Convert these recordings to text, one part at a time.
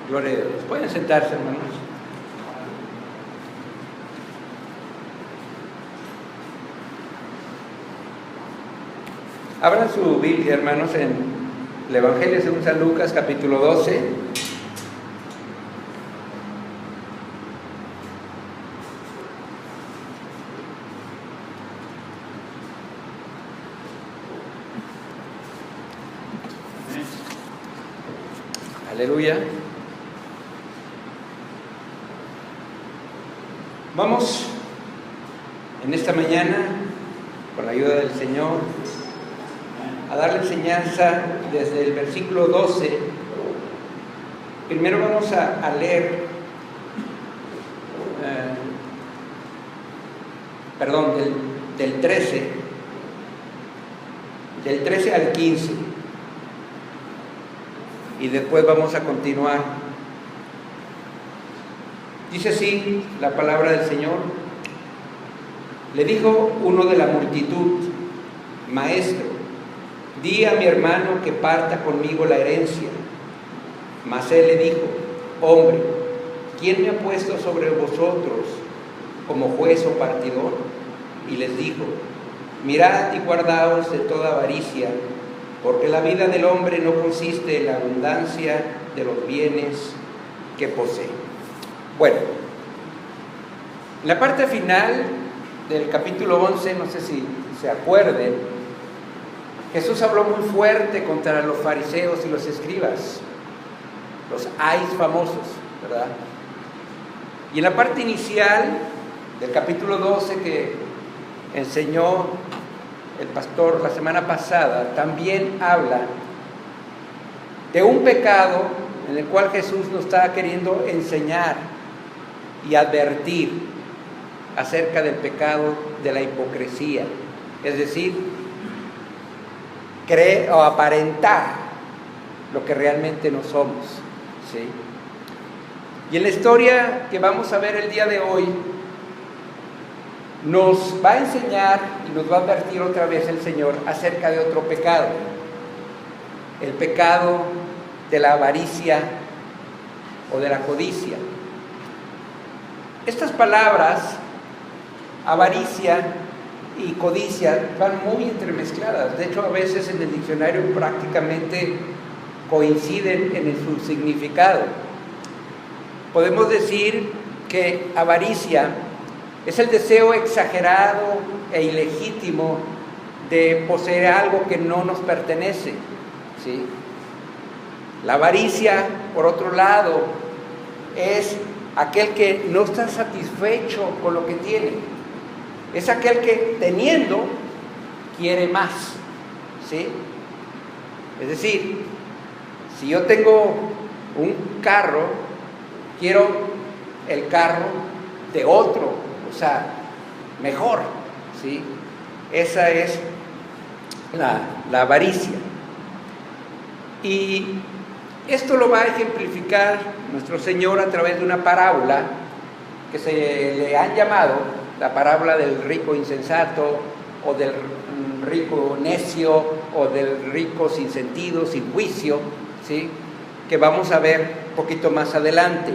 Gloria a Dios. Pueden sentarse, hermanos. Abran su Biblia, hermanos, en el Evangelio según San Lucas, capítulo 12. Aleluya. Vamos en esta mañana, con la ayuda del Señor, a dar la enseñanza desde el versículo 12. Primero vamos a leer, del 13 al 15. Y después vamos a continuar. Dice así la palabra del Señor. Le dijo uno de la multitud: Maestro, di a mi hermano que parta conmigo la herencia. Mas él le dijo: Hombre, ¿quién me ha puesto sobre vosotros como juez o partidor? Y les dijo: Mirad y guardaos de toda avaricia, porque la vida del hombre no consiste en la abundancia de los bienes que posee. Bueno, en la parte final del capítulo 11, no sé si se acuerden, Jesús habló muy fuerte contra los fariseos y los escribas, los ayes famosos, ¿verdad? Y en la parte inicial del capítulo 12 que enseñó el pastor la semana pasada, también habla de un pecado en el cual Jesús nos está queriendo enseñar y advertir acerca del pecado de la hipocresía, es decir, creer o aparentar lo que realmente no somos, ¿sí? Y en la historia que vamos a ver el día de hoy, nos va a enseñar y nos va a advertir otra vez el Señor acerca de otro pecado, el pecado de la avaricia o de la codicia. Estas palabras, avaricia y codicia, van muy entremezcladas. De hecho, a veces en el diccionario prácticamente coinciden en su significado. Podemos decir que avaricia es el deseo exagerado e ilegítimo de poseer algo que no nos pertenece, ¿sí? La avaricia, por otro lado, es aquel que no está satisfecho con lo que tiene. Es aquel que, teniendo, quiere más, ¿sí? Es decir, si yo tengo un carro, quiero el carro de otro, o sea, mejor, ¿sí? Esa es la avaricia. Y esto lo va a ejemplificar nuestro Señor a través de una parábola que se le han llamado la parábola del rico insensato, o del rico necio, o del rico sin sentido, sin juicio, ¿sí? Que vamos a ver un poquito más adelante,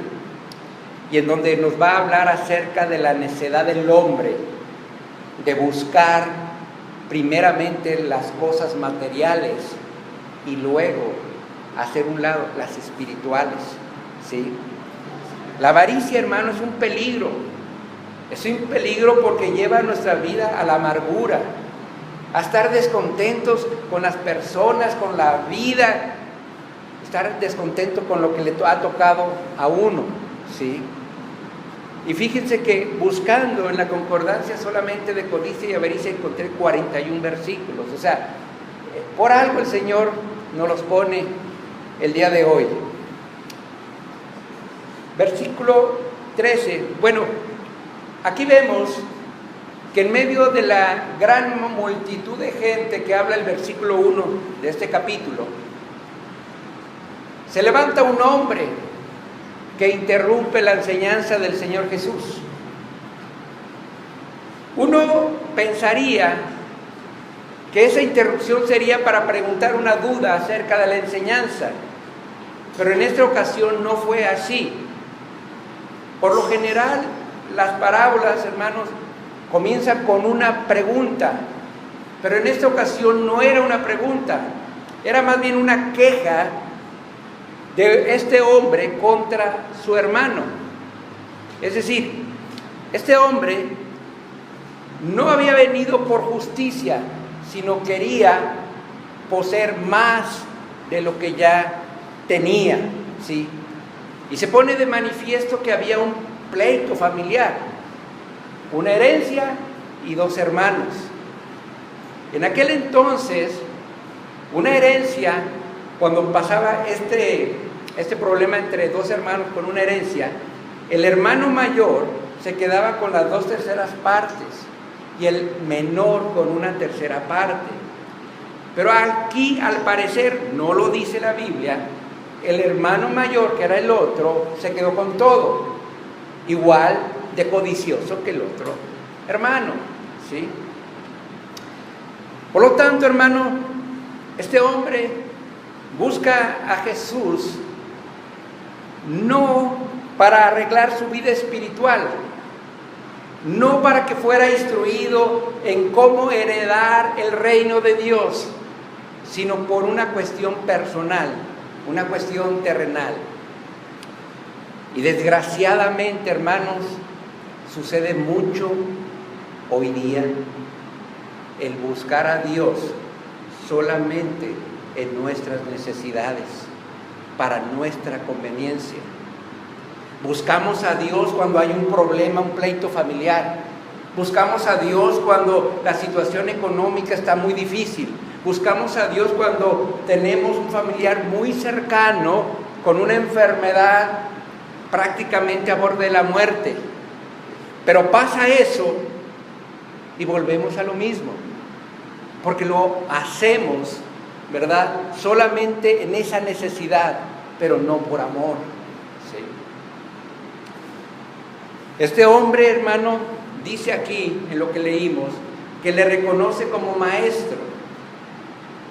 y en donde nos va a hablar acerca de la necedad del hombre de buscar primeramente las cosas materiales y luego hacer un lado las espirituales, ¿sí? La avaricia, hermano, es un peligro. Es un peligro porque lleva nuestra vida a la amargura, a estar descontentos con las personas, con la vida, estar descontento con lo que le ha tocado a uno, ¿sí? Y fíjense que buscando en la concordancia solamente de codicia y avaricia encontré 41 versículos. O sea, por algo el Señor nos los pone el día de hoy. Versículo 13. Bueno, aquí vemos que en medio de la gran multitud de gente que habla el versículo 1 de este capítulo, se levanta un hombre que interrumpe la enseñanza del Señor Jesús. Uno pensaría que esa interrupción sería para preguntar una duda acerca de la enseñanza, Pero en esta ocasión no fue así. Por lo general, las parábolas, hermanos, comienzan con una pregunta, pero en esta ocasión no era una pregunta, era más bien una queja de este hombre contra su hermano. Es decir, este hombre no había venido por justicia, sino quería poseer más de lo que ya tenía, ¿sí? Y se pone de manifiesto que había un pleito familiar, una herencia y dos hermanos. En aquel entonces, una herencia, cuando pasaba este problema entre dos hermanos con una herencia, el hermano mayor se quedaba con las 2/3 partes y el menor con una 1/3 parte. Pero aquí, al parecer, no lo dice la Biblia, el hermano mayor, que era el otro, se quedó con todo, igual de codicioso que el otro hermano, ¿sí? Por lo tanto, hermano, este hombre busca a Jesús no para arreglar su vida espiritual, no para que fuera instruido en cómo heredar el reino de Dios, sino por una cuestión personal, una cuestión terrenal. Y desgraciadamente, hermanos, sucede mucho hoy día el buscar a Dios solamente en nuestras necesidades, para nuestra conveniencia. Buscamos a Dios cuando hay un problema, un pleito familiar. Buscamos a Dios cuando la situación económica está muy difícil. Buscamos a Dios cuando tenemos un familiar muy cercano con una enfermedad prácticamente a borde de la muerte. Pero pasa eso y volvemos a lo mismo, porque lo hacemos, ¿verdad?, solamente en esa necesidad, pero no por amor, ¿sí? Este hombre, hermano, dice aquí, en lo que leímos, que le reconoce como maestro,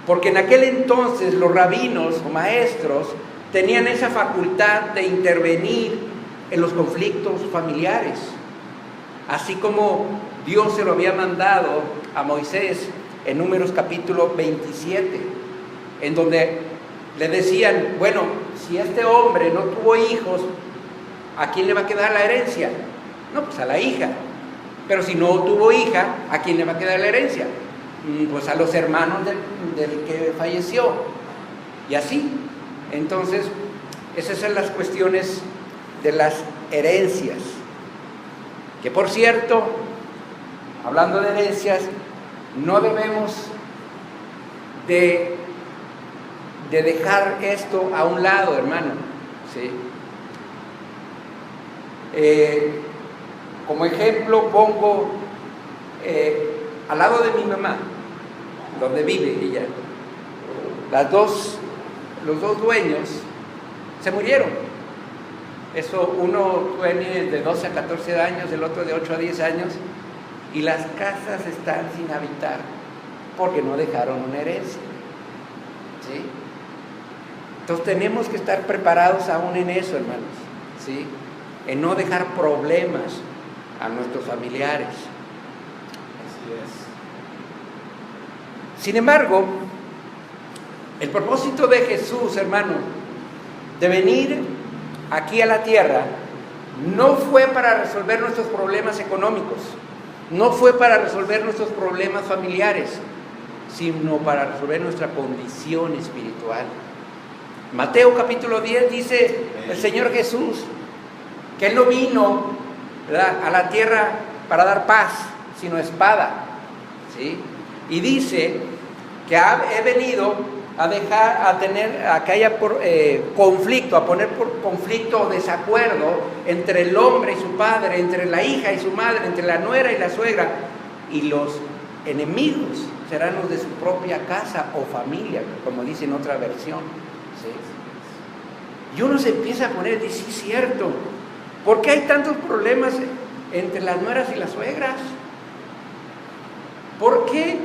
porque en aquel entonces los rabinos o maestros tenían esa facultad de intervenir en los conflictos familiares, así como Dios se lo había mandado a Moisés en Números capítulo 27, en donde le decían, bueno, si este hombre no tuvo hijos, ¿a quién le va a quedar la herencia? No, pues a la hija. Pero si no tuvo hija, ¿a quién le va a quedar la herencia? Pues a los hermanos del que falleció. Y así. Entonces, esas son las cuestiones de las herencias. Que por cierto, hablando de herencias, no debemos de dejar esto a un lado, hermano, ¿sí? Como ejemplo pongo al lado de mi mamá, donde vive ella, los dos dueños se murieron. Eso, uno tiene de 12 a 14 años, el otro de 8 a 10 años, y las casas están sin habitar porque no dejaron una herencia, ¿sí? Entonces tenemos que estar preparados aún en eso, hermanos, ¿sí? En no dejar problemas a nuestros familiares. Así es. Sin embargo, el propósito de Jesús, hermano, de venir aquí a la tierra, no fue para resolver nuestros problemas económicos, no fue para resolver nuestros problemas familiares, sino para resolver nuestra condición espiritual. Mateo capítulo 10 dice el Señor Jesús que Él no vino, ¿verdad?, a la tierra para dar paz, sino espada, ¿sí? Y dice que he venido a que haya conflicto, a poner por conflicto o desacuerdo entre el hombre y su padre, entre la hija y su madre, entre la nuera y la suegra, y los enemigos serán los de su propia casa o familia, como dice en otra versión, ¿sí? Y uno se empieza a poner, dice, sí, es cierto, ¿por qué hay tantos problemas entre las nueras y las suegras? Porque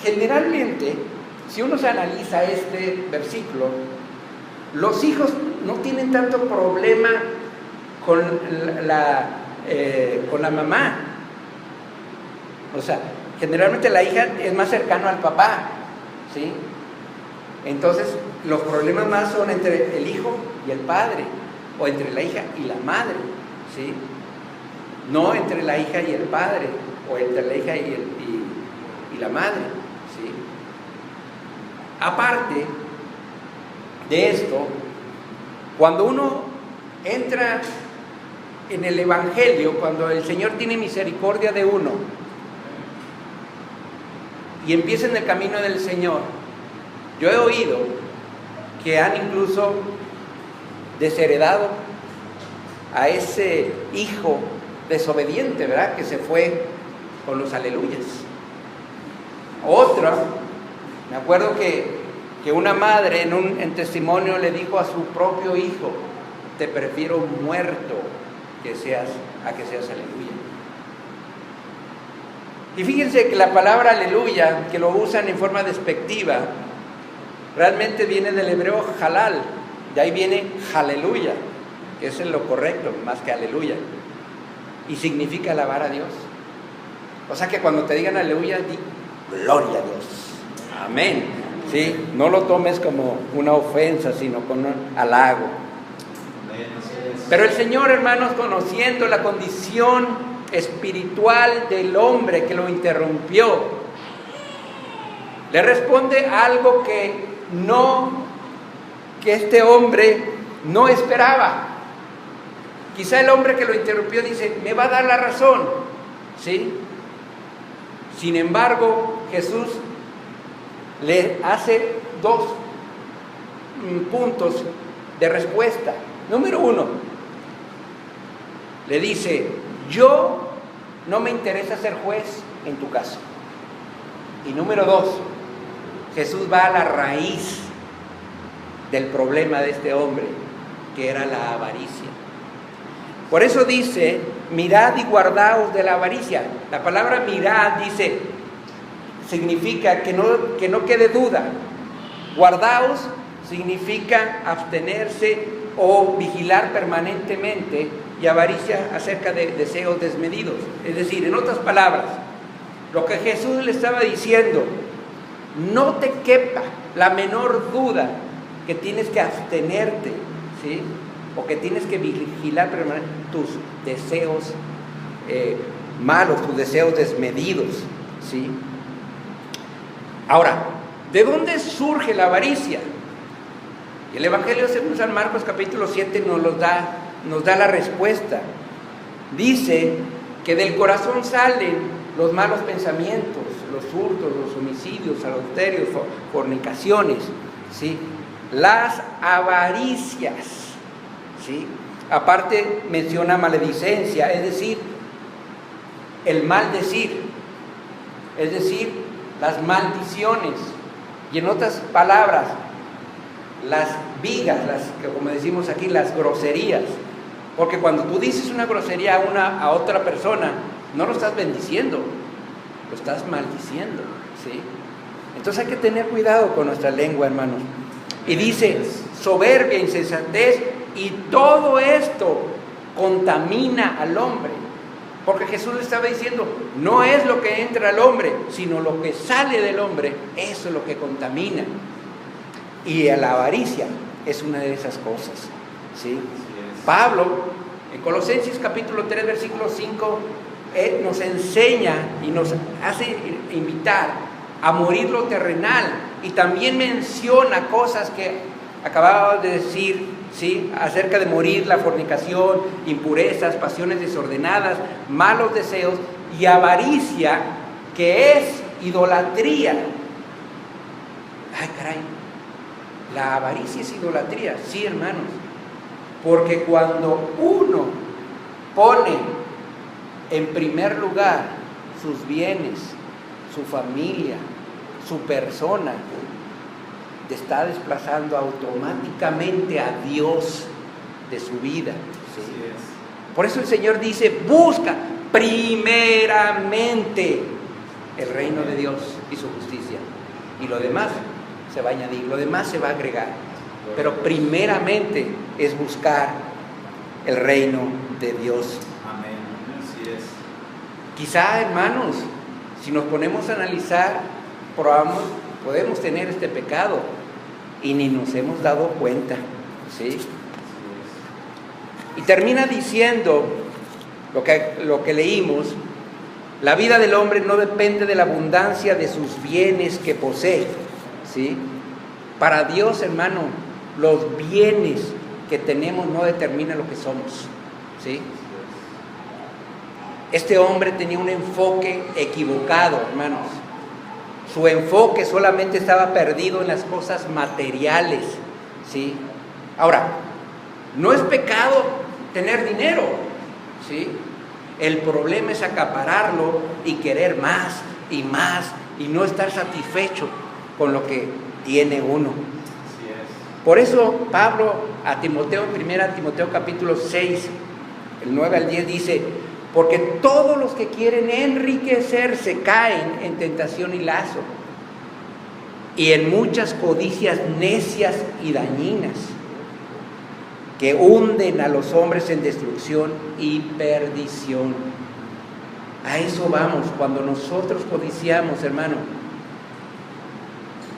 generalmente, si uno se analiza este versículo, Los hijos no tienen tanto problema con con la mamá. O sea, generalmente la hija es más cercana al papá, ¿sí? Entonces, los problemas más son entre el hijo y el padre, o entre la hija y la madre, ¿sí? No entre la hija y el padre, o entre la hija y la madre, ¿sí? Aparte de esto, cuando uno entra en el Evangelio, cuando el Señor tiene misericordia de uno y empieza en el camino del Señor, yo he oído que han incluso desheredado a ese hijo desobediente, ¿verdad?, que se fue con los aleluyas. Otra, me acuerdo que una madre en testimonio le dijo a su propio hijo: te prefiero muerto a que seas aleluya. Y fíjense que la palabra aleluya, que lo usan en forma despectiva, realmente viene del hebreo halal, de ahí viene aleluya, que es lo correcto, más que aleluya, y significa alabar a Dios. O sea que cuando te digan aleluya, di gloria a Dios, amén, ¿sí? No lo tomes como una ofensa, sino como un halago. Pero el Señor, hermanos, conociendo la condición espiritual del hombre que lo interrumpió, le responde algo que este hombre no esperaba. Quizá el hombre que lo interrumpió dice: me va a dar la razón, ¿sí? Sin embargo, Jesús le hace dos puntos de respuesta. Número uno, le dice: yo no me interesa ser juez en tu caso. Y número dos, Jesús va a la raíz del problema de este hombre, que era la avaricia. Por eso dice: mirad y guardaos de la avaricia. La palabra mirad significa que no quede duda. Guardaos significa abstenerse o vigilar permanentemente, y avaricia acerca de deseos desmedidos. Es decir, en otras palabras, lo que Jesús le estaba diciendo: no te quepa la menor duda que tienes que abstenerte, ¿sí?, o que tienes que vigilar permanentemente tus deseos malos, tus deseos desmedidos, ¿sí? Ahora, ¿de dónde surge la avaricia? El Evangelio según San Marcos capítulo 7 nos da la respuesta. Dice que del corazón salen los malos pensamientos, los hurtos, los homicidios, adulterios, fornicaciones, ¿sí?, las avaricias, ¿sí? Aparte menciona maledicencia, es decir, el maldecir, es decir, las maldiciones, y en otras palabras, las vigas, como decimos aquí, las groserías. Porque cuando tú dices una grosería a otra persona, no lo estás bendiciendo, lo estás maldiciendo, ¿sí? Entonces hay que tener cuidado con nuestra lengua, hermanos. Y dice: soberbia, insensatez, y todo esto contamina al hombre. Porque Jesús le estaba diciendo: no es lo que entra al hombre, sino lo que sale del hombre, eso es lo que contamina. Y la avaricia es una de esas cosas, ¿sí? Pablo, en Colosenses capítulo 3, versículo 5, nos enseña y nos hace invitar a morir lo terrenal, y también menciona cosas que acababa de decir, ¿sí?, acerca de morir la fornicación, impurezas, pasiones desordenadas, malos deseos y avaricia, que es idolatría. Ay, caray, la avaricia es idolatría, sí, hermanos, porque cuando uno pone en primer lugar sus bienes, su familia, su persona, te está desplazando automáticamente a Dios de su vida, ¿sí? Por eso el Señor dice: busca primeramente el reino de Dios y su justicia, y lo demás se va a añadir, lo demás se va a agregar. pero primeramente es buscar el reino de Dios. Amén. Así es. Quizá, hermanos, si nos ponemos a analizar, podemos tener este pecado y ni nos hemos dado cuenta, ¿sí? Y termina diciendo lo que leímos: la vida del hombre no depende de la abundancia de sus bienes que posee, ¿sí? Para Dios, hermano, los bienes que tenemos no determinan lo que somos, ¿sí? Este hombre tenía un enfoque equivocado, hermanos. Su enfoque solamente estaba perdido en las cosas materiales, ¿sí? Ahora, no es pecado tener dinero, ¿sí? El problema es acapararlo y querer más y más y no estar satisfecho con lo que tiene uno. Así es. Por eso Pablo a Timoteo, en 1 Timoteo capítulo 6, el 9 al 10 dice: porque todos los que quieren enriquecerse caen en tentación y lazo, y en muchas codicias necias y dañinas, que hunden a los hombres en destrucción y perdición. A eso vamos. Cuando nosotros codiciamos, hermano,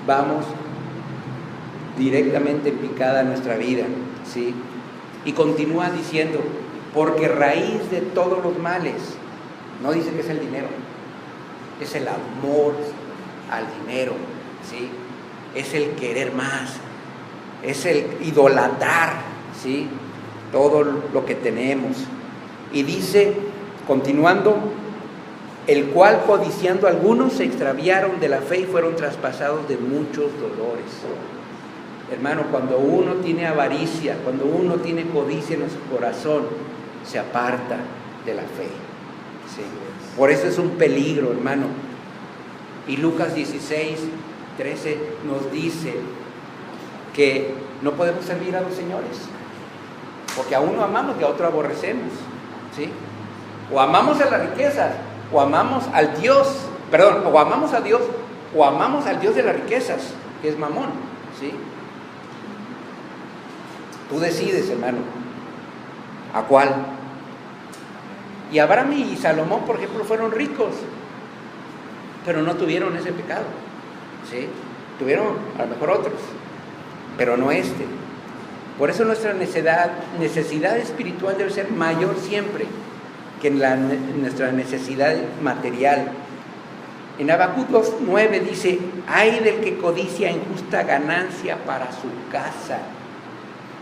vamos directamente en picada nuestra vida, ¿sí? Y continúa diciendo: porque raíz de todos los males, no dice que es el dinero, es el amor al dinero, ¿sí? Es el querer más, es el idolatrar, ¿sí? Todo lo que tenemos. Y dice, continuando: el cual codiciando algunos se extraviaron de la fe y fueron traspasados de muchos dolores. Hermano, cuando uno tiene avaricia, cuando uno tiene codicia en su corazón, se aparta de la fe, ¿sí? Por eso es un peligro, hermano. Y Lucas 16, 13 nos dice que no podemos servir a dos señores, porque a uno amamos y a otro aborrecemos, ¿sí? O amamos a las riquezas, o amamos al Dios, perdón, o amamos a Dios, o amamos al Dios de las riquezas, que es Mamón, ¿sí? Tú decides, hermano, ¿a cuál? Y Abraham y Salomón, por ejemplo, fueron ricos, pero no tuvieron ese pecado, ¿sí? Tuvieron a lo mejor otros, pero no este. Por eso nuestra necesidad espiritual debe ser mayor siempre que nuestra necesidad material. En Habacuc 2:9 dice: ay del que codicia injusta ganancia para su casa.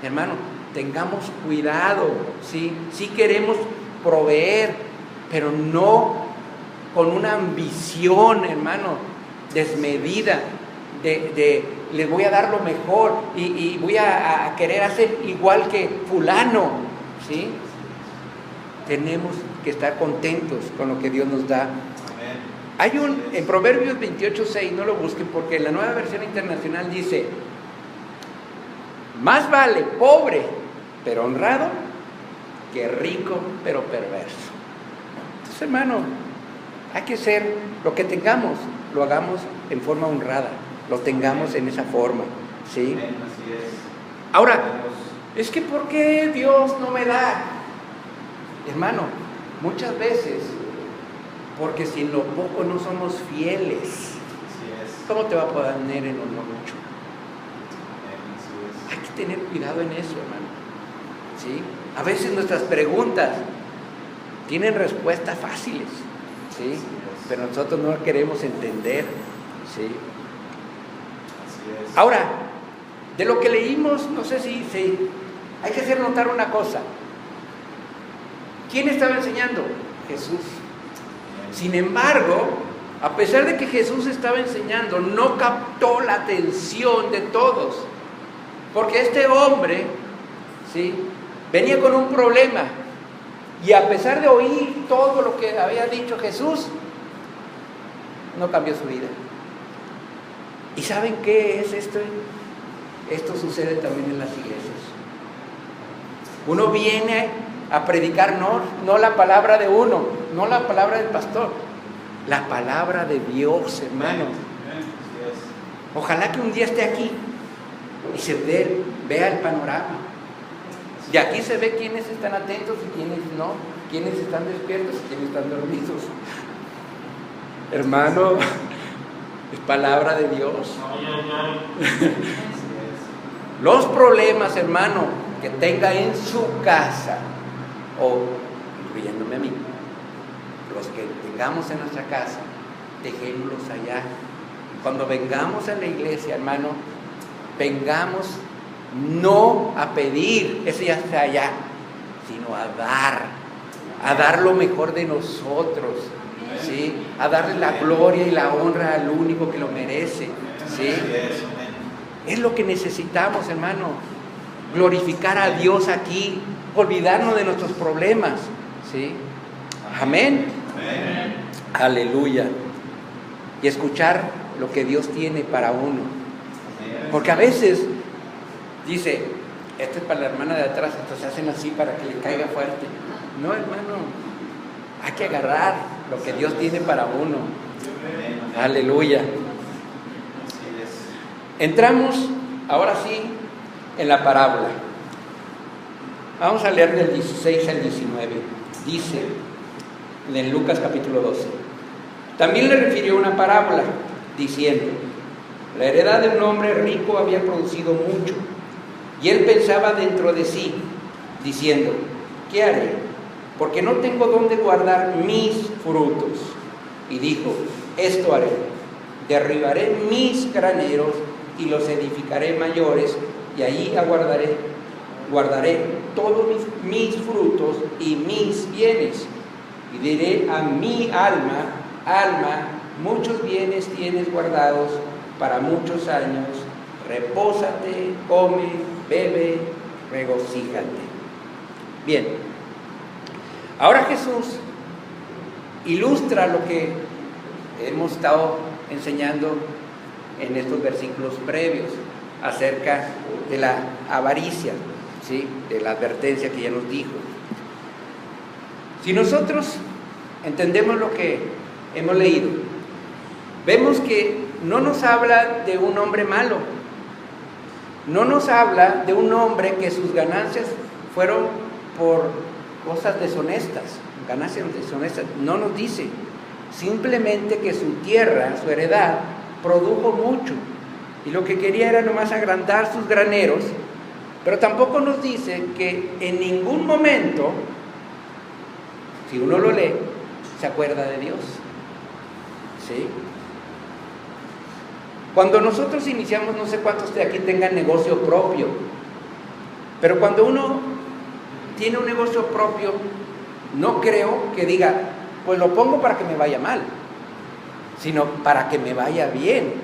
Hermano, tengamos cuidado, ¿sí? Sí queremos proveer, pero no con una ambición, hermano, desmedida de les voy a dar lo mejor y voy a querer hacer igual que fulano, ¿sí? Tenemos que estar contentos con lo que Dios nos da. Hay en Proverbios 28:6, no lo busquen porque en la Nueva Versión Internacional dice: más vale pobre pero honrado que rico pero perverso. Entonces, hermano, hay que ser lo que tengamos, lo hagamos en forma honrada, lo tengamos en esa forma, ¿sí? Así es. Ahora, es que ¿por qué Dios no me da? Hermano, muchas veces porque si en lo poco no somos fieles, ¿cómo te va a poner en lo mucho? Hay que tener cuidado en eso, hermano, ¿sí? A veces nuestras preguntas tienen respuestas fáciles, ¿sí? Pero nosotros no queremos entender, ¿sí? Ahora, de lo que leímos, no sé si hay que hacer notar una cosa. ¿Quién estaba enseñando? Jesús. Sin embargo, a pesar de que Jesús estaba enseñando, no captó la atención de todos. Porque este hombre, ¿sí?, venía con un problema. Y a pesar de oír todo lo que había dicho Jesús, no cambió su vida. ¿Y saben qué es esto? Esto sucede también en las iglesias. Uno viene a predicar no la palabra de uno, no la palabra del pastor, la palabra de Dios, hermano. Ojalá que un día esté aquí y se vea el panorama. De aquí se ve quiénes están atentos y quiénes no, quiénes están despiertos y quiénes están dormidos. Hermano, es palabra de Dios. Los problemas, hermano, que tenga en su casa, o incluyéndome a mí, los que tengamos en nuestra casa, dejémoslos allá. Cuando vengamos a la iglesia, hermano, vengamos no a pedir, eso ya está allá, sino a dar lo mejor de nosotros, ¿sí? A darle la gloria y la honra al único que lo merece, ¿sí? Es lo que necesitamos, hermano, glorificar a Dios aquí, olvidarnos de nuestros problemas, ¿sí? Amén. Amén. Aleluya. Y escuchar lo que Dios tiene para uno. Porque a veces dice, esto es para la hermana de atrás, entonces hacen así para que le caiga fuerte. No, hermano, hay que agarrar lo que Dios tiene para uno. Aleluya. Entramos ahora sí en la parábola. Vamos a leer del 16 al 19. Dice en Lucas capítulo 12. También le refirió una parábola, diciendo: la heredad de un hombre rico había producido mucho, y él pensaba dentro de sí, diciendo: ¿qué haré? Porque no tengo dónde guardar mis frutos. Y dijo: esto haré, derribaré mis graneros y los edificaré mayores, y allí guardaré todos mis frutos y mis bienes. Y diré a mi alma: alma, muchos bienes tienes guardados para muchos años, repósate, come, bebe, regocíjate. Bien, ahora Jesús ilustra lo que hemos estado enseñando en estos versículos previos acerca de la avaricia, ¿sí? De la advertencia que ya nos dijo. Si nosotros entendemos lo que hemos leído, vemos que no nos habla de un hombre malo, no nos habla de un hombre que sus ganancias fueron por cosas deshonestas, ganancias deshonestas, no nos dice, simplemente que su tierra, su heredad, produjo mucho, y lo que quería era nomás agrandar sus graneros, pero tampoco nos dice que en ningún momento, si uno lo lee, se acuerda de Dios, ¿sí? Cuando nosotros iniciamos, no sé cuántos de aquí tengan negocio propio, pero cuando uno tiene un negocio propio, no creo que diga, pues lo pongo para que me vaya mal, sino para que me vaya bien,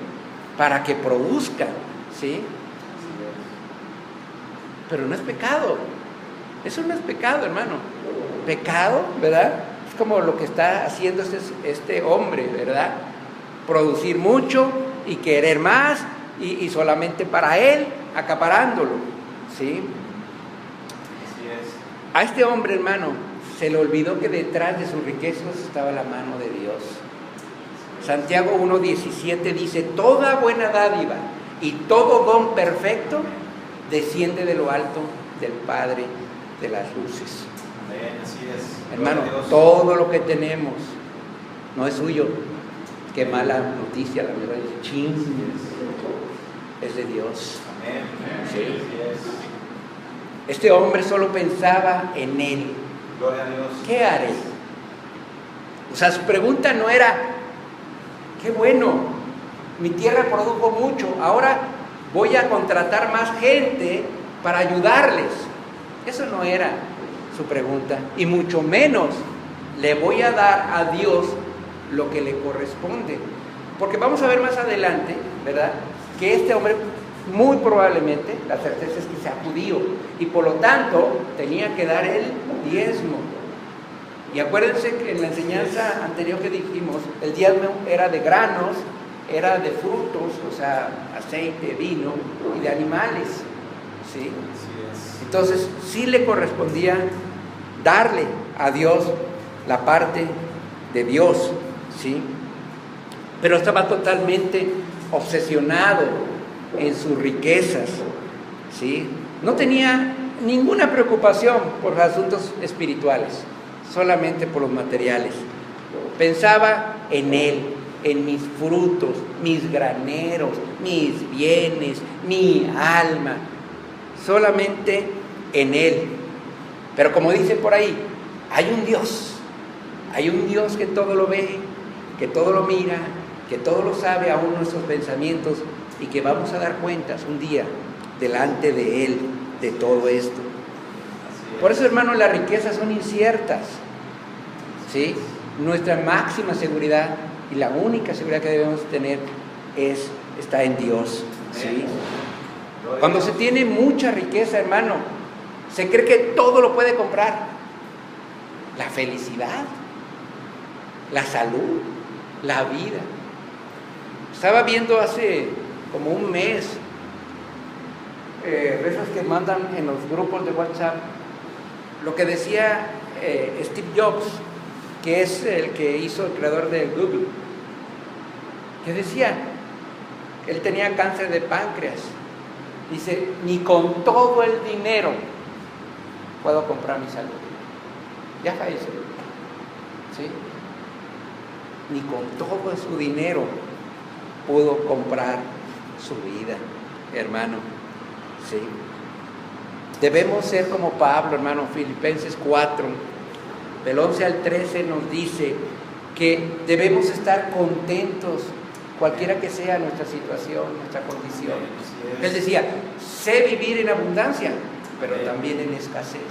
para que produzca, ¿sí? Pero no es pecado, eso no es pecado, hermano. Pecado, ¿verdad? Es como lo que está haciendo este hombre, ¿verdad? Producir mucho y querer más y solamente para él, acaparándolo, ¿sí? A este hombre, hermano, se le olvidó que detrás de sus riquezas estaba la mano de Dios. Santiago 1:17 dice: toda buena dádiva y todo don perfecto desciende de lo alto del Padre de las luces. Amén, así es. Hermano, todo lo que tenemos no es suyo. Qué mala noticia, la verdad, es de Dios. Amén. Sí. Así es. Este hombre solo pensaba en él. Gloria a Dios. ¿Qué haré? O sea, su pregunta no era: qué bueno, mi tierra produjo mucho, ahora voy a contratar más gente para ayudarles. Eso no era su pregunta, y mucho menos le voy a dar a Dios lo que le corresponde, porque vamos a ver más adelante, ¿verdad?, que este hombre muy probablemente, la certeza es que sea judío, y por lo tanto tenía que dar el diezmo. Y acuérdense que en la enseñanza anterior que dijimos, el diezmo era de granos, era de frutos, o sea, aceite, vino, y de animales, ¿sí? Entonces sí le correspondía darle a Dios la parte de Dios, ¿sí? Pero estaba totalmente obsesionado en sus riquezas, ¿sí? No tenía ninguna preocupación por los asuntos espirituales, solamente por los materiales. Pensaba en Él, en mis frutos, mis graneros, mis bienes, mi alma, solamente en Él. Pero como dice por ahí, hay un Dios que todo lo ve, que todo lo mira, que todo lo sabe, aún nuestros pensamientos, y que vamos a dar cuentas un día delante de Él de todo esto. Por eso, hermanos, las riquezas son inciertas, ¿sí? Nuestra máxima seguridad y la única seguridad que debemos tener está en Dios, ¿sí? Cuando se tiene mucha riqueza, hermano, se cree que todo lo puede comprar. La felicidad, la salud, la vida. Estaba viendo hace como un mes esos que mandan en los grupos de WhatsApp lo que decía Steve Jobs, que es el creador de Google, que decía, él tenía cáncer de páncreas, dice, ni con todo el dinero puedo comprar mi salud. Ya falleció, ¿sí? Ni con todo su dinero pudo comprar su vida, hermano, ¿sí? Debemos ser como Pablo, hermano. Filipenses 4, del 11 al 13 nos dice que debemos estar contentos, cualquiera que sea nuestra situación, nuestra condición. Él decía, sé vivir en abundancia, pero también en escasez.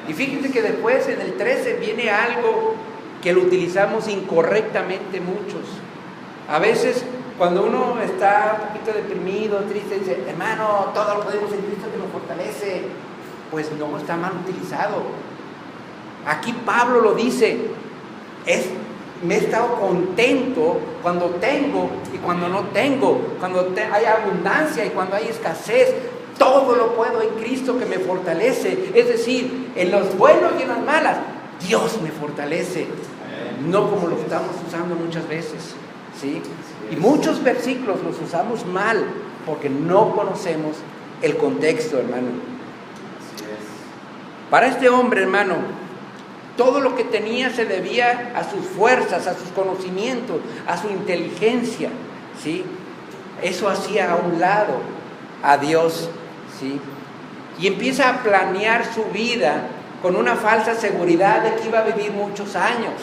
Y fíjense que después en el 13 viene algo que lo utilizamos incorrectamente muchos. A veces cuando uno está un poquito deprimido, triste, dice, hermano, todo lo podemos en Cristo que nos fortalece. Pues no, está mal utilizado. Aquí Pablo lo dice, me he estado contento cuando tengo y cuando no tengo, cuando hay abundancia y cuando hay escasez. Todo lo puedo en Cristo que me fortalece. Es decir, en los buenos y en las malas, Dios me fortalece. No como lo estamos usando muchas veces, ¿sí? Y muchos versículos los usamos mal porque no conocemos el contexto, hermano. Para este hombre, hermano, todo lo que tenía se debía a sus fuerzas, a sus conocimientos, a su inteligencia, ¿sí? Eso hacía a un lado a Dios, ¿sí? Y empieza a planear su vida con una falsa seguridad de que iba a vivir muchos años.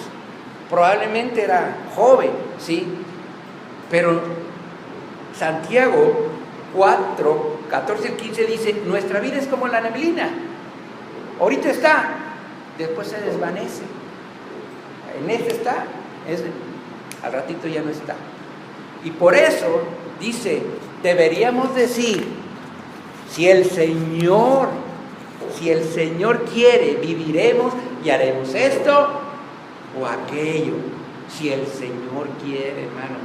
Probablemente era joven, ¿sí? Pero Santiago 4, 14 al 15 dice, nuestra vida es como la neblina. Ahorita está, después se desvanece. En este está, al ratito ya no está. Y por eso dice, deberíamos decir, si el Señor quiere, viviremos y haremos esto o aquello. Si el Señor quiere, hermano.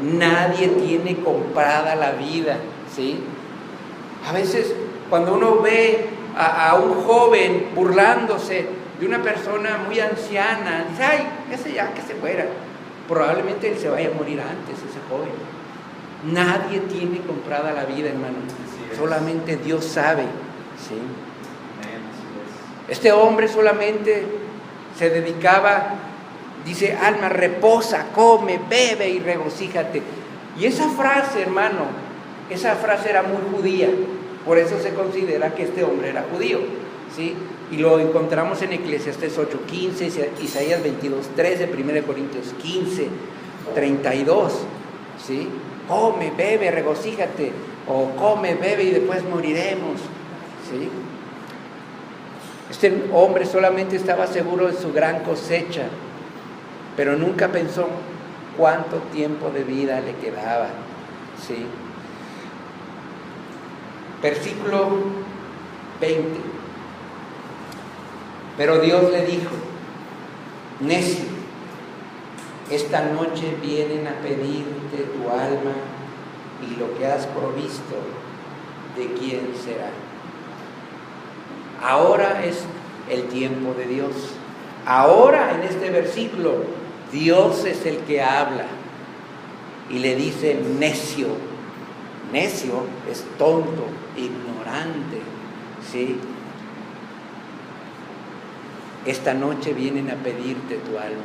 Nadie tiene comprada la vida, ¿sí? A veces cuando uno ve a un joven burlándose de una persona muy anciana, dice, ay, ese ya que se muera. Probablemente él se vaya a morir antes, ese joven. Nadie tiene comprada la vida, hermano. Solamente Dios sabe, ¿sí? Este hombre solamente se dedicaba, dice, alma, reposa, come, bebe y regocíjate. Y esa frase, hermano, esa frase era muy judía. Por eso se considera que este hombre era judío, ¿sí? Y lo encontramos en Eclesiastés 8:15, Isaías 22:13, 1 Corintios 15:32, ¿sí? Come, bebe, regocíjate, o come, bebe y después moriremos, ¿sí? Este hombre solamente estaba seguro de su gran cosecha, pero nunca pensó cuánto tiempo de vida le quedaba, ¿sí? Versículo 20. Pero Dios le dijo, necio, esta noche vienen a pedirte tu alma y lo que has provisto, ¿de quién será? Ahora es el tiempo de Dios. Ahora en este versículo, Dios es el que habla y le dice necio. Necio es tonto, ignorante, ¿sí? Esta noche vienen a pedirte tu alma.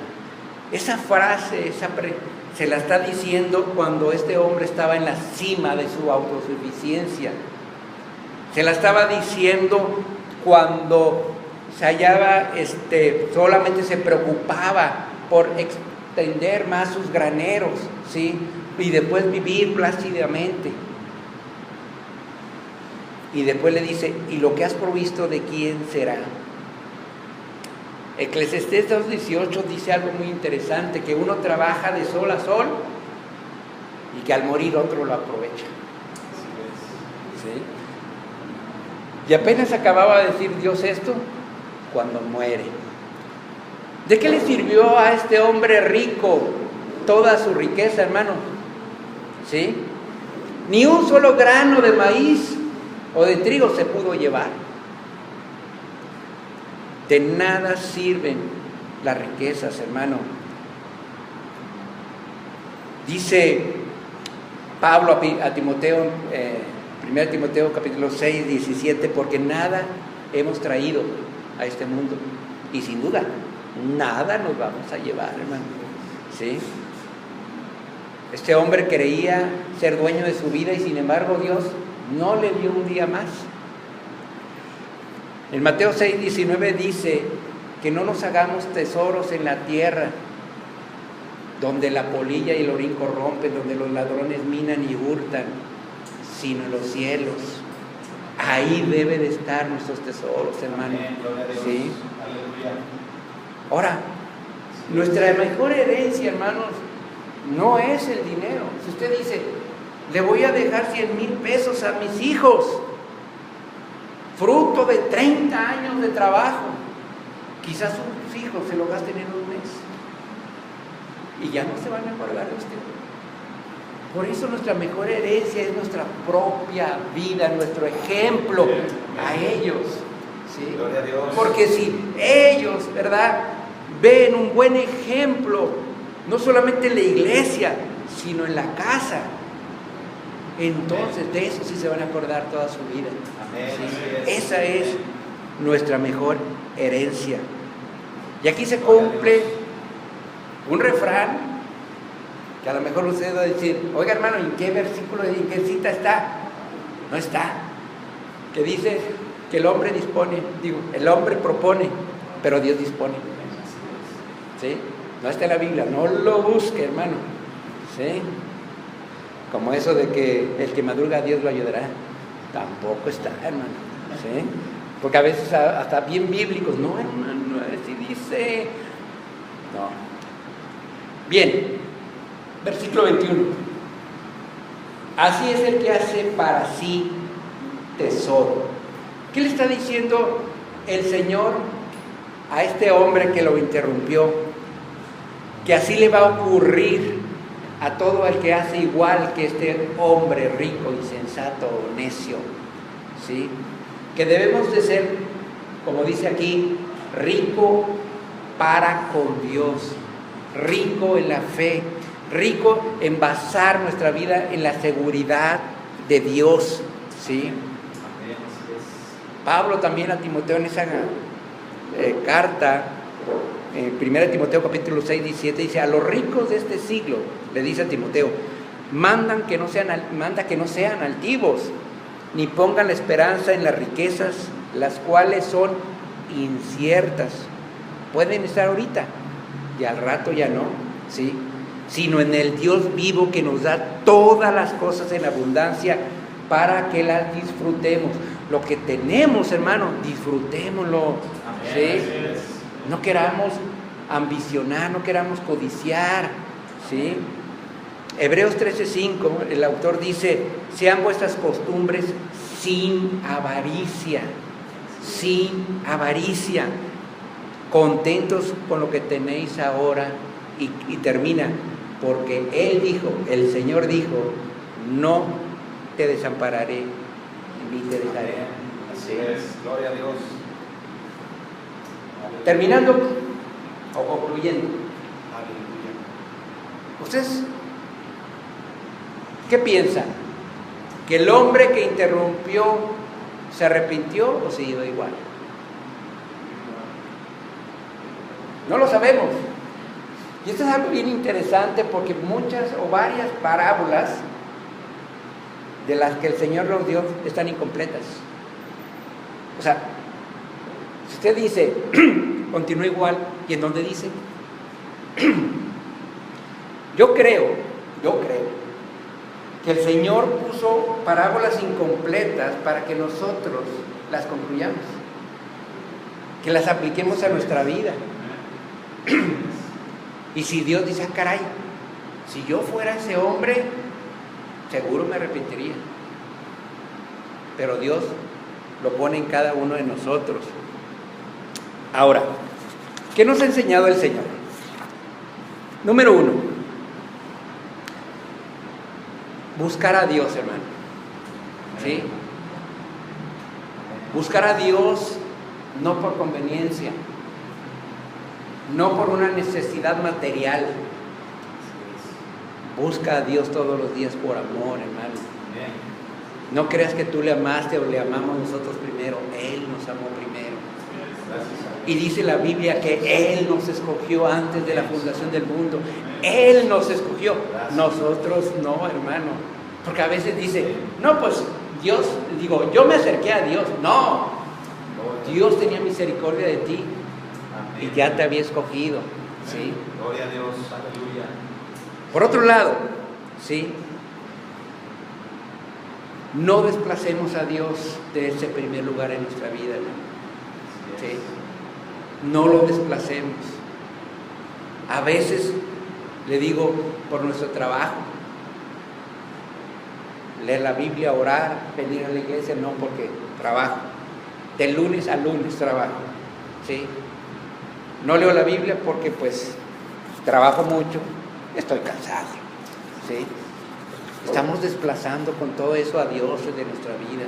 Esa frase, se la está diciendo cuando este hombre estaba en la cima de su autosuficiencia. Se la estaba diciendo cuando se hallaba, solamente se preocupaba por extender más sus graneros, ¿sí? Y después vivir plácidamente. Y después le dice, ¿y lo que has provisto de quién será? Eclesiastés 2:18 dice algo muy interesante, que uno trabaja de sol a sol y que al morir otro lo aprovecha. ¿Sí? Y apenas acababa de decir Dios esto cuando muere. ¿De qué le sirvió a este hombre rico toda su riqueza, hermano? ¿Sí? Ni un solo grano de maíz o de trigo se pudo llevar. De nada sirven las riquezas, hermano. Dice Pablo a Timoteo, 1 Timoteo capítulo 6, 17, porque nada hemos traído a este mundo y sin duda nada nos vamos a llevar, hermano. ¿Sí? Este hombre creía ser dueño de su vida y sin embargo Dios no le dio un día más. En Mateo 6, 19 dice que no nos hagamos tesoros en la tierra, donde la polilla y el orín corrompen, donde los ladrones minan y hurtan, sino en los cielos. Ahí debe de estar nuestros tesoros, hermano. ¿Sí? Ahora, nuestra mejor herencia, hermanos, no es el dinero. Si usted dice, le voy a dejar 100,000 pesos a mis hijos, fruto de 30 años de trabajo, quizás sus hijos se lo gasten en un mes y ya no se van a acordar de usted. Por eso nuestra mejor herencia es nuestra propia vida, nuestro ejemplo a ellos, ¿sí? Gloria a Dios. Porque si ellos, ¿verdad?, ven un buen ejemplo, no solamente en la iglesia, sino en la casa, entonces de eso sí se van a acordar toda su vida. ¿Sí? Esa es nuestra mejor herencia. Y aquí se cumple un refrán que a lo mejor usted va a decir, oiga hermano, ¿en qué versículo, en qué cita está? No está. Que dice que el hombre el hombre propone, pero Dios dispone. ¿Sí? No está en la Biblia, no lo busque, hermano. ¿Sí? Como eso de que el que madruga a Dios lo ayudará. Tampoco está, hermano. ¿Sí? Porque a veces hasta bien bíblicos, no, hermano, así dice. No. Bien, versículo 21. Así es el que hace para sí tesoro. ¿Qué le está diciendo el Señor a este hombre que lo interrumpió? Que así le va a ocurrir a todo el que hace igual que este hombre rico, insensato o necio, ¿sí? Que debemos de ser, como dice aquí, rico para con Dios, rico en la fe, rico en basar nuestra vida en la seguridad de Dios, ¿sí? Pablo también a Timoteo en esa carta, en 1 Timoteo capítulo 6, 17, dice, a los ricos de este siglo, le dice a Timoteo, manda que no sean altivos, ni pongan la esperanza en las riquezas, las cuales son inciertas. Pueden estar ahorita y al rato ya no, ¿sí? Sino en el Dios vivo que nos da todas las cosas en abundancia para que las disfrutemos. Lo que tenemos, hermano, disfrutémoslo, ¿sí? No queramos ambicionar, no queramos codiciar, ¿sí? Hebreos 13:5, el autor dice, sean vuestras costumbres sin avaricia, contentos con lo que tenéis ahora, y termina, porque Él dijo, el Señor dijo, no te desampararé, ni te dejaré. Así es, gloria a Dios. Terminando o concluyendo, Aleluya. ¿ustedes qué piensan? que el hombre que interrumpió se arrepintió o siguió igual. No lo sabemos. Y esto es algo bien interesante porque muchas o varias parábolas de las que el Señor nos dio están incompletas. O sea, si usted dice, continúa igual, ¿y en dónde dice? Yo creo que el Señor puso parábolas incompletas para que nosotros las concluyamos, que las apliquemos a nuestra vida. Y si Dios dice, ah, caray, si yo fuera ese hombre, seguro me arrepentiría. Pero Dios lo pone en cada uno de nosotros. Ahora, ¿qué nos ha enseñado el Señor? Número 1, buscar a Dios, hermano. ¿Sí? Buscar a Dios no por conveniencia, no por una necesidad material. Busca a Dios todos los días por amor, hermano. No creas que tú le amaste o le amamos nosotros primero. Él nos amó primero. Y dice la Biblia que Él nos escogió antes de la fundación del mundo. Él nos escogió. Nosotros no, hermano. Porque a veces dice, no, pues Dios, digo, yo me acerqué a Dios. No, Dios tenía misericordia de ti. Y ya te había escogido. ¿Sí? Gloria a Dios, aleluya. Por otro lado, ¿sí? No desplacemos a Dios de ese primer lugar en nuestra vida, ¿no? ¿Sí? No lo desplacemos. A veces, le digo, por nuestro trabajo, leer la Biblia, orar, venir a la iglesia, no, porque trabajo. De lunes a lunes trabajo, ¿sí? No leo la Biblia porque pues trabajo mucho, estoy cansado, ¿sí? Estamos desplazando con todo eso a Dios de nuestra vida.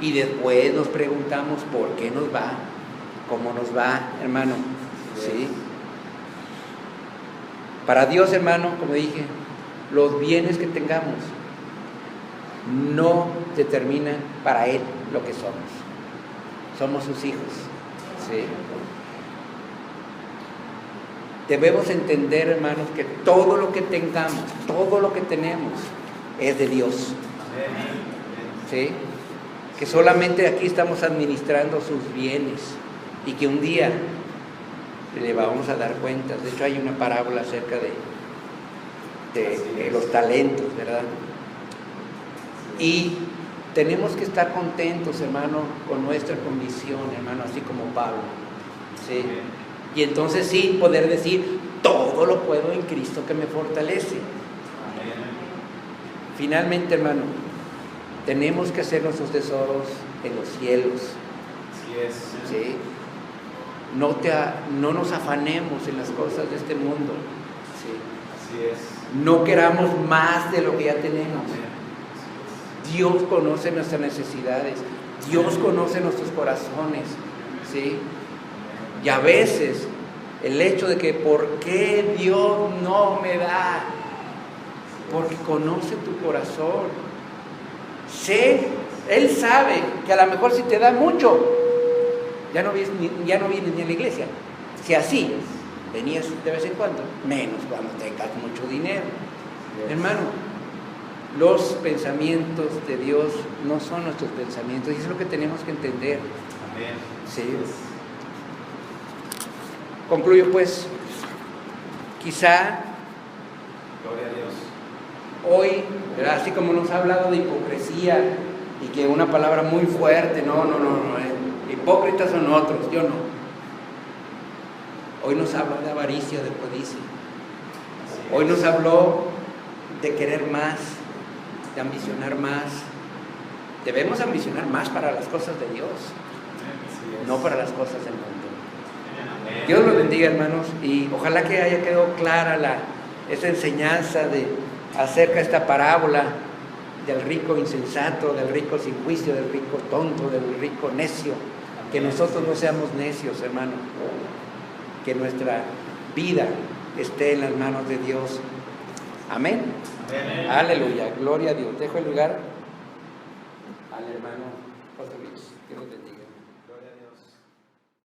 Y después nos preguntamos por qué nos va, cómo nos va, hermano. ¿Sí? Para Dios, hermano, como dije, los bienes que tengamos no determinan para Él lo que somos. Somos sus hijos. ¿Sí? Debemos entender, hermanos, que todo lo que tengamos, todo lo que tenemos, es de Dios. ¿Sí? Que solamente aquí estamos administrando sus bienes y que un día le vamos a dar cuentas. De hecho, hay una parábola acerca de los talentos, ¿verdad? Y tenemos que estar contentos, hermano, con nuestra condición, hermano, así como Pablo. ¿Sí? Y entonces sí poder decir, todo lo puedo en Cristo que me fortalece. Finalmente, hermano, tenemos que hacer nuestros tesoros en los cielos. Así es. ¿Sí? No nos afanemos en las cosas de este mundo. ¿Sí? Así es. No queramos más de lo que ya tenemos. Dios conoce nuestras necesidades. Dios conoce nuestros corazones. ¿Sí? Y a veces el hecho de que ¿por qué Dios no me da? Porque conoce tu corazón. Él sabe que a lo mejor si te da mucho, ya no vienes ni a la iglesia. Si así venías de vez en cuando, menos cuando tengas mucho dinero. Hermano, los pensamientos de Dios no son nuestros pensamientos, y eso es lo que tenemos que entender. Amén. Sí. Concluyo pues, quizá Gloria a Dios. hoy, ¿verdad? Así como nos ha hablado de hipocresía y que una palabra muy fuerte, no, hipócritas son otros, yo no. Hoy nos habla de avaricia, de codicia. Hoy nos habló de querer más, de ambicionar más. Debemos ambicionar más para las cosas de Dios, no para las cosas del mundo. Dios los bendiga, hermanos, y ojalá que haya quedado clara esa enseñanza acerca de esta parábola del rico insensato, del rico sin juicio, del rico tonto, del rico necio. Que nosotros no seamos necios, hermano. Que nuestra vida esté en las manos de Dios. Amén. Amén. Aleluya, gloria a Dios. Dejo el lugar al hermano José Luis. Dios los bendiga.